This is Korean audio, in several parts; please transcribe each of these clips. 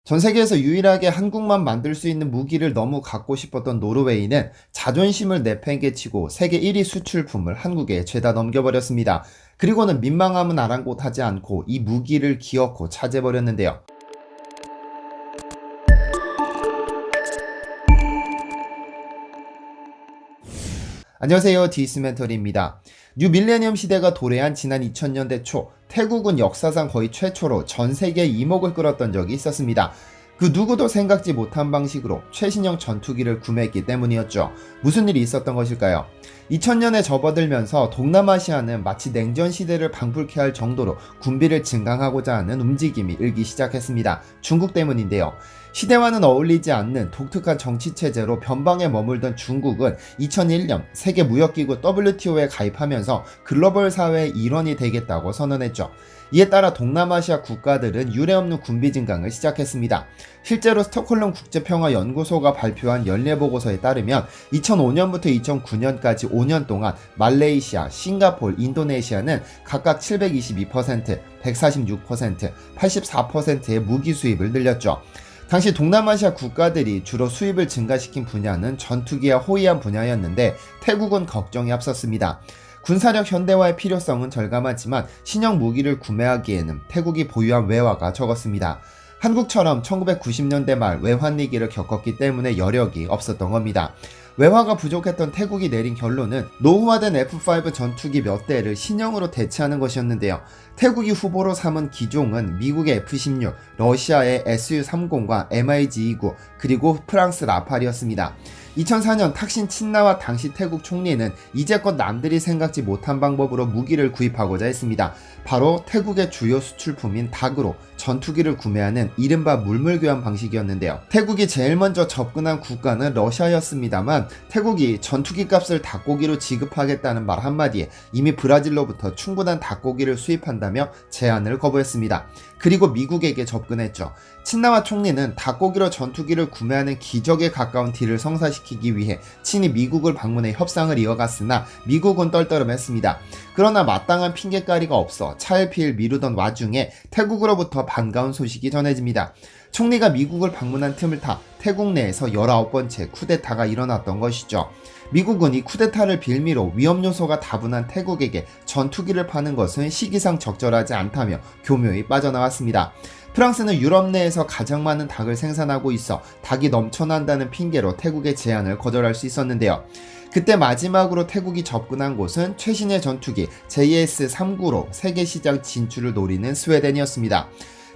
전 세계에서 유일하게 한국만 만들 수 있는 무기를 너무 갖고 싶었던 노르웨이는 자존심을 내팽개치고 세계 1위 수출품을 한국에 죄다 넘겨버렸습니다. 그리고는 민망함은 아랑곳하지 않고 이 무기를 기어코 차지해버렸는데요. 안녕하세요, 디스멘터리입니다. 뉴 밀레니엄 시대가 도래한 지난 2000년대 초, 태국은 역사상 거의 최초로 전 세계의 이목을 끌었던 적이 있었습니다. 그 누구도 생각지 못한 방식으로 최신형 전투기를 구매했기 때문이었죠. 무슨 일이 있었던 것일까요? 2000년에 접어들면서 동남아시아는 마치 냉전 시대를 방불케 할 정도로 군비를 증강하고자 하는 움직임이 일기 시작했습니다. 중국 때문인데요. 시대와는 어울리지 않는 독특한 정치체제로 변방에 머물던 중국은 2001년 세계무역기구 WTO에 가입하면서 글로벌 사회의 일원이 되겠다고 선언했죠. 이에 따라 동남아시아 국가들은 유례없는 군비 증강을 시작했습니다. 실제로 스톡홀름 국제평화연구소가 발표한 연례보고서에 따르면 2005년부터 2009년까지 5년 동안 말레이시아, 싱가포르, 인도네시아는 각각 722%, 146%, 84%의 무기 수입을 늘렸죠. 당시 동남아시아 국가들이 주로 수입을 증가시킨 분야는 전투기와 호위함 분야였는데 태국은 걱정이 앞섰습니다. 군사력 현대화의 필요성은 절감하지만 신형 무기를 구매하기에는 태국이 보유한 외화가 적었습니다. 한국처럼 1990년대 말 외환위기를 겪었기 때문에 여력이 없었던 겁니다. 외화가 부족했던 태국이 내린 결론은 노후화된 F5 전투기 몇 대를 신형으로 대체하는 것이었는데요. 태국이 후보로 삼은 기종은 미국의 F-16, 러시아의 Su-30과 MiG-29, 그리고 프랑스 라팔이었습니다. 2004년 탁신 친나와 당시 태국 총리는 이제껏 남들이 생각지 못한 방법으로 무기를 구입하고자 했습니다. 바로 태국의 주요 수출품인 닭으로 전투기를 구매하는 이른바 물물교환 방식이었는데요. 태국이 제일 먼저 접근한 국가는 러시아였습니다만 태국이 전투기 값을 닭고기로 지급하겠다는 말 한마디에 이미 브라질로부터 충분한 닭고기를 수입한다며 제안을 거부했습니다. 그리고 미국에게 접근했죠. 친나와 총리는 닭고기로 전투기를 구매하는 기적에 가까운 딜을 성사시키기 위해 친히 미국을 방문해 협상을 이어갔으나 미국은 떨떠름했습니다. 그러나 마땅한 핑계거리가 없어 차일피일 미루던 와중에 태국으로부터 반가운 소식이 전해집니다. 총리가 미국을 방문한 틈을 타 태국 내에서 19번째 쿠데타가 일어났던 것이죠. 미국은 이 쿠데타를 빌미로 위험 요소가 다분한 태국에게 전투기를 파는 것은 시기상 적절하지 않다며 교묘히 빠져나왔습니다. 프랑스는 유럽 내에서 가장 많은 닭을 생산하고 있어 닭이 넘쳐난다는 핑계로 태국의 제안을 거절할 수 있었는데요. 그때 마지막으로 태국이 접근한 곳은 최신의 전투기 JS-39로 세계 시장 진출을 노리는 스웨덴이었습니다.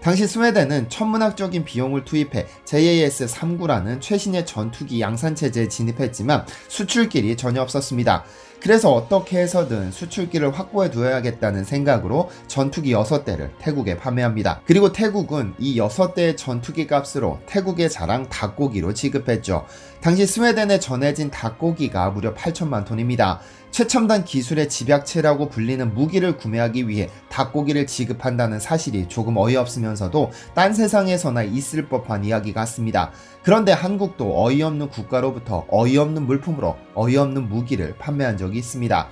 당시 스웨덴은 천문학적인 비용을 투입해 JAS-39라는 최신의 전투기 양산체제에 진입했지만 수출길이 전혀 없었습니다. 그래서 어떻게 해서든 수출길을 확보해 두어야겠다는 생각으로 전투기 6대를 태국에 판매합니다. 그리고 태국은 이 6대의 전투기 값으로 태국의 자랑 닭고기로 지급했죠. 당시 스웨덴에 전해진 닭고기가 무려 8천만 톤입니다. 최첨단 기술의 집약체라고 불리는 무기를 구매하기 위해 닭고기를 지급한다는 사실이 조금 어이없으면서도 딴 세상에서나 있을 법한 이야기 같습니다. 그런데 한국도 어이없는 국가로부터 어이없는 물품으로 어이없는 무기를 판매한 적이 있습니다.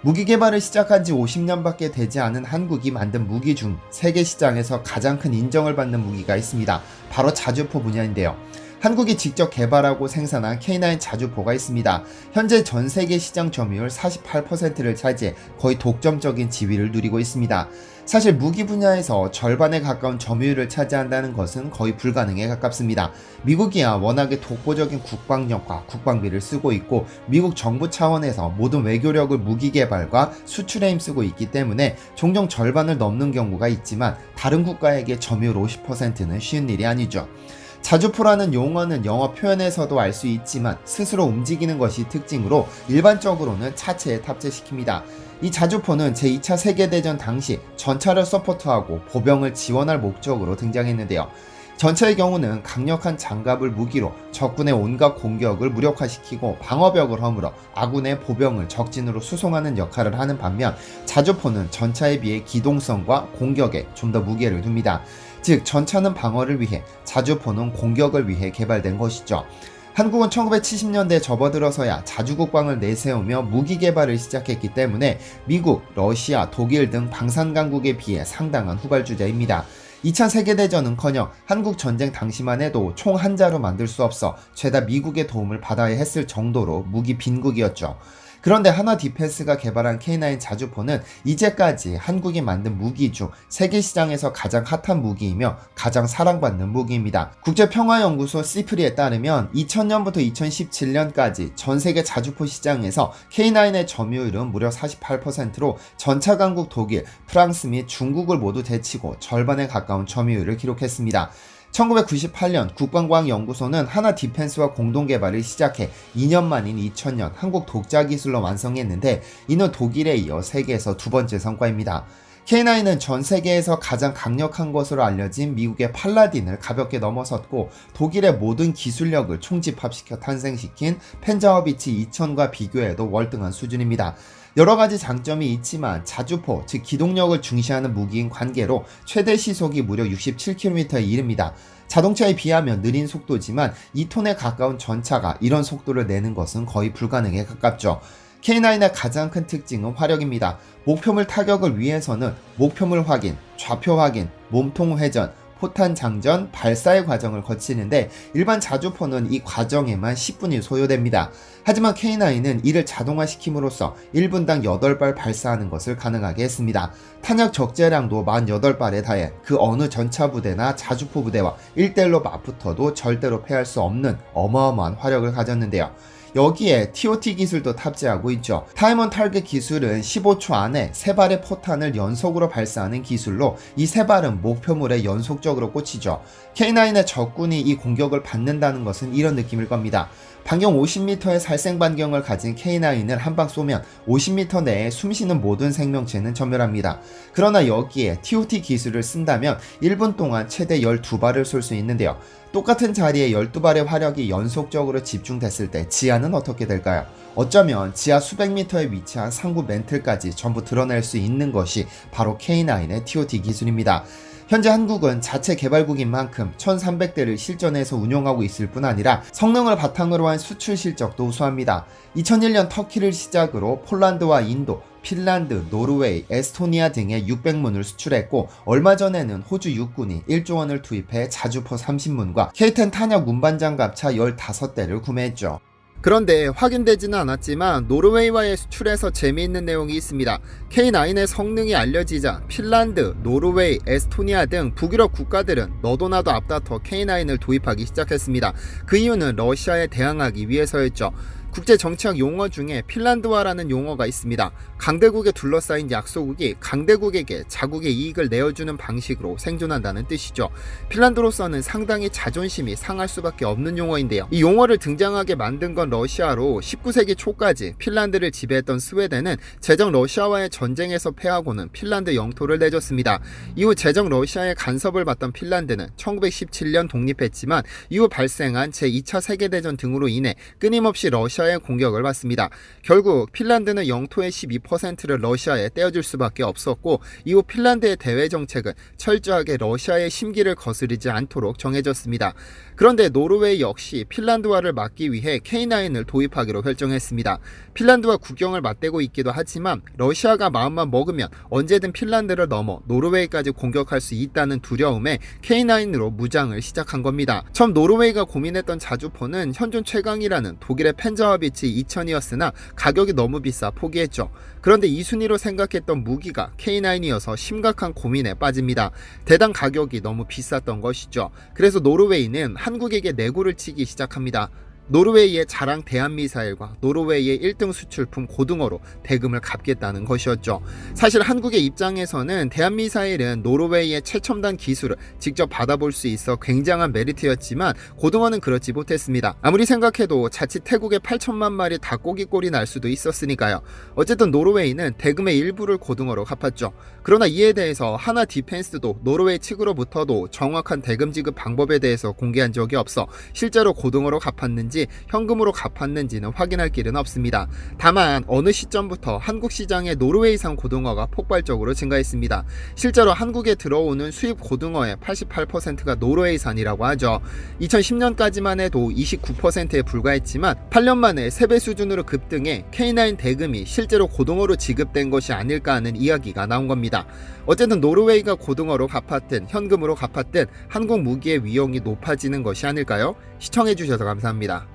무기 개발을 시작한 지 50년밖에 되지 않은 한국이 만든 무기 중 세계 시장에서 가장 큰 인정을 받는 무기가 있습니다. 바로 자주포 분야인데요. 한국이 직접 개발하고 생산한 K9 자주포가 있습니다. 현재 전 세계 시장 점유율 48%를 차지해 거의 독점적인 지위를 누리고 있습니다. 사실 무기 분야에서 절반에 가까운 점유율을 차지한다는 것은 거의 불가능에 가깝습니다. 미국이야 워낙에 독보적인 국방력과 국방비를 쓰고 있고 미국 정부 차원에서 모든 외교력을 무기 개발과 수출에 힘쓰고 있기 때문에 종종 절반을 넘는 경우가 있지만 다른 국가에게 점유율 50%는 쉬운 일이 아니죠. 자주포라는 용어는 영어 표현에서도 알 수 있지만 스스로 움직이는 것이 특징으로 일반적으로는 차체에 탑재시킵니다. 이 자주포는 제2차 세계대전 당시 전차를 서포트하고 보병을 지원할 목적으로 등장했는데요. 전차의 경우는 강력한 장갑을 무기로 적군의 온갖 공격을 무력화시키고 방어벽을 허물어 아군의 보병을 적진으로 수송하는 역할을 하는 반면 자주포는 전차에 비해 기동성과 공격에 좀 더 무게를 둡니다. 즉 전차는 방어를 위해 자주포는 공격을 위해 개발된 것이죠. 한국은 1970년대에 접어들어서야 자주국방을 내세우며 무기 개발을 시작했기 때문에 미국, 러시아, 독일 등 방산 강국에 비해 상당한 후발주자입니다. 2차 세계대전은커녕 한국 전쟁 당시만 해도 총 한 자루 만들 수 없어 죄다 미국의 도움을 받아야 했을 정도로 무기 빈국이었죠. 그런데 한화 디펜스가 개발한 K9 자주포는 이제까지 한국이 만든 무기 중 세계 시장에서 가장 핫한 무기이며 가장 사랑받는 무기입니다. 국제평화연구소 시프리에 따르면 2000년부터 2017년까지 전 세계 자주포 시장에서 K9의 점유율은 무려 48%로 전차 강국 독일, 프랑스 및 중국을 모두 제치고 절반에 가까운 점유율을 기록했습니다. 1998년 국방과학연구소는 한화 디펜스와 공동개발을 시작해 2년 만인 2000년 한국 독자 기술로 완성했는데 이는 독일에 이어 세계에서 두 번째 성과입니다. K9은 전 세계에서 가장 강력한 것으로 알려진 미국의 팔라딘을 가볍게 넘어섰고 독일의 모든 기술력을 총집합시켜 탄생시킨 펜자허비치 2000과 비교해도 월등한 수준입니다. 여러가지 장점이 있지만 자주포, 즉 기동력을 중시하는 무기인 관계로 최대 시속이 무려 67km에 이릅니다. 자동차에 비하면 느린 속도지만 2톤에 가까운 전차가 이런 속도를 내는 것은 거의 불가능에 가깝죠. K9의 가장 큰 특징은 화력입니다. 목표물 타격을 위해서는 목표물 확인, 좌표 확인, 몸통 회전, 포탄 장전, 발사의 과정을 거치는데 일반 자주포는 이 과정에만 10분이 소요됩니다. 하지만 K9은 이를 자동화시킴으로써 1분당 8발 발사하는 것을 가능하게 했습니다. 탄약 적재량도 48발에 달해 그 어느 전차 부대나 자주포 부대와 1대1로 맞붙어도 절대로 패할 수 없는 어마어마한 화력을 가졌는데요. 여기에 TOT 기술도 탑재하고 있죠. 타임 온 타겟 기술은 15초 안에 3발의 포탄을 연속으로 발사하는 기술로 이 3발은 목표물에 연속적으로 꽂히죠. K9의 적군이 이 공격을 받는다는 것은 이런 느낌일 겁니다. 반경 50m의 살생 반경을 가진 K9을 한 방 쏘면 50m 내에 숨쉬는 모든 생명체는 전멸합니다. 그러나 여기에 TOT 기술을 쓴다면 1분 동안 최대 12발을 쏠 수 있는데요. 똑같은 자리에 12발의 화력이 연속적으로 집중됐을 때 지하는 어떻게 될까요? 어쩌면 지하 수백 미터에 위치한 상부 멘틀까지 전부 드러낼 수 있는 것이 바로 K9의 TOT 기술입니다. 현재 한국은 자체 개발국인 만큼 1300대를 실전에서 운용하고 있을 뿐 아니라 성능을 바탕으로 한 수출 실적도 우수합니다. 2001년 터키를 시작으로 폴란드와 인도, 핀란드, 노르웨이, 에스토니아 등에 600문을 수출했고 얼마 전에는 호주 육군이 1조 원을 투입해 자주포 30문과 K10 탄약 운반장갑차 15대를 구매했죠. 그런데 확인되지는 않았지만 노르웨이와의 수출에서 재미있는 내용이 있습니다. K9의 성능이 알려지자 핀란드, 노르웨이, 에스토니아 등 북유럽 국가들은 너도나도 앞다퉈 K9을 도입하기 시작했습니다. 그 이유는 러시아에 대항하기 위해서였죠. 국제정치학 용어 중에 핀란드화라는 용어가 있습니다. 강대국에 둘러싸인 약소국이 강대국에게 자국의 이익을 내어주는 방식으로 생존한다는 뜻이죠. 핀란드로서는 상당히 자존심이 상할 수밖에 없는 용어인데요. 이 용어를 등장하게 만든 건 러시아로 19세기 초까지 핀란드를 지배했던 스웨덴은 제정 러시아와의 전쟁에서 패하고는 핀란드 영토를 내줬습니다. 이후 제정 러시아의 간섭을 받던 핀란드는 1917년 독립했지만 이후 발생한 제2차 세계대전 등으로 인해 끊임없이 러시아의 공격을 받습니다. 결국 핀란드는 영토의 12%를 러시아에 떼어줄 수밖에 없었고 이후 핀란드의 대외 정책은 철저하게 러시아의 심기를 거스르지 않도록 정해졌습니다. 그런데 노르웨이 역시 핀란드화를 막기 위해 K9을 도입하기로 결정했습니다. 핀란드와 국경을 맞대고 있기도 하지만 러시아가 마음만 먹으면 언제든 핀란드를 넘어 노르웨이까지 공격할 수 있다는 두려움에 K9으로 무장을 시작한 겁니다. 처음 노르웨이가 고민했던 자주포는 현존 최강이라는 독일의 펜자허비치 2000이었으나 가격이 너무 비싸 포기했죠. 그런데 2순위로 생각했던 무기가 K9이어서 심각한 고민에 빠집니다. 대당 가격이 너무 비쌌던 것이죠. 그래서 노르웨이는 한국에게 내고를 치기 시작합니다. 노르웨이의 자랑 대한미사일과 노르웨이의 1등 수출품 고등어로 대금을 갚겠다는 것이었죠. 사실 한국의 입장에서는 대한미사일은 노르웨이의 최첨단 기술을 직접 받아볼 수 있어 굉장한 메리트였지만 고등어는 그렇지 못했습니다. 아무리 생각해도 자칫 태국의 8천만 마리 닭고기꼴이 날 수도 있었으니까요. 어쨌든 노르웨이는 대금의 일부를 고등어로 갚았죠. 그러나 이에 대해서 한화 디펜스도 노르웨이 측으로부터도 정확한 대금 지급 방법에 대해서 공개한 적이 없어 실제로 고등어로 갚았는지 갚았는지 현금으로 갚았는지는 확인할 길은 없습니다. 다만 어느 시점부터 한국 시장의 노르웨이산 고등어가 폭발적으로 증가했습니다. 실제로 한국에 들어오는 수입 고등어의 88%가 노르웨이산이라고 하죠. 2010년까지만 해도 29%에 불과했지만 8년 만에 3배 수준으로 급등해 K9 대금이 실제로 고등어로 지급된 것이 아닐까 하는 이야기가 나온 겁니다. 어쨌든 노르웨이가 고등어로 갚았든 현금으로 갚았든 한국 무기의 위용이 높아지는 것이 아닐까요? 시청해주셔서 감사합니다.